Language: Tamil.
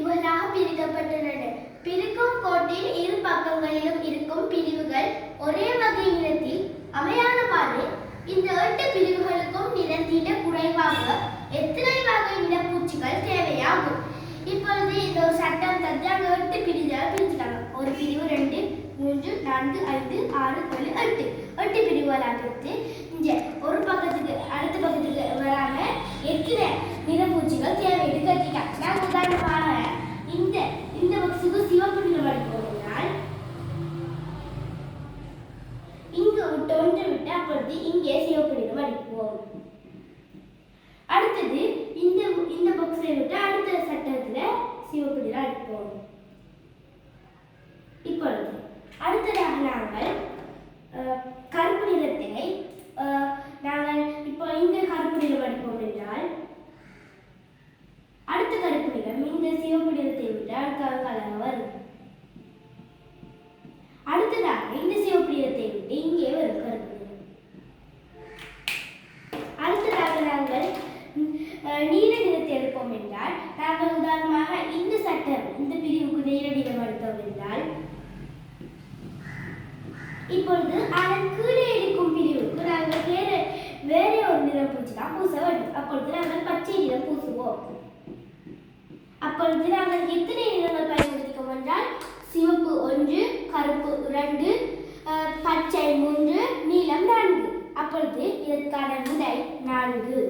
பிரிவுகளாக பிரிக்கப்பட்டுள்ளன. பிரிக்கும் கோட்டின் இரு பக்கங்களிலும் இருக்கும் பிரிவுகள் ஒரே வகை நிறத்தில் அமையாதவாறு இந்த 8 பிரிவுகளுக்கும் நிறத்தீட்ட குறைவாக எத்தனை வகை நிறப்பூச்சிகள் தேவையாகும். இப்பொழுது இந்த ஒரு சட்டம் தந்து அங்க 8 பிரிவுகளை பிரிச்சுட்டாங்க. ஒரு பிரிவு 2, 3, 4, 5, 6, 7, 8 8 பிரிவுகளாக பிரித்து இங்க ஒரு பக்கத்துக்கு அடுத்த பக்கத்துக்கு வராம எத்தனை நிறப்பூச்சிகள் தேவைன்னு கட்டிட்டாங்க. நான் உதாரணமாக இந்த பக்ஸுக்கு சிவப்பு நிறம் அடிப்போம்னால் இங்க விட்டு ஒன்று விட்டு அப்பொழுது இங்கே சிவப்பு நிறம் அடிப்போம். அடுத்தது இந்த பாக்ஸை விட்டு அடுத்த சட்டத்துல சிவப்பு நிறம் அடிப்போம். இப்பொழுது அடுத்ததாக நாங்கள் கருப்பு நிறத்தினை நாங்கள் இப்போ இங்க கருப்பு நிறம் அடிப்போம் என்றால் அடுத்த கருப்பு நிறம் இந்த சிவப்பு நிறத்தை விட்டு அடுத்த கலராக வரும். அடுத்ததாக இந்த சிவப்பு நிறத்தை விட்டு இங்கே வரும் கருப்பு நிறம். அடுத்ததாக நாங்கள் நீல நிறத்தை எடுப்போம் என்றால் நாங்கள் உதாரணமாக இந்த சட்டம் இந்த பிரிவுக்கு நீல நிறம் எடுத்தோம் என்றால் இப்பொழுது அதன் கீழே இருக்கும் பிரிவுக்கு நாங்கள் வேற ஒரு நிறம் பூச்சி தான் பூச வேண்டும். அப்பொழுது நாங்கள் பச்சை நிறம் பூசுவோம். அப்பொழுது நாங்கள் எத்தனை நிறங்கள் பயன்படுத்திக்கோம் என்றால் சிவப்பு 1, கருப்பு 2, பச்சை 3, நீலம் 4. அப்பொழுது இதற்கான விடை 4.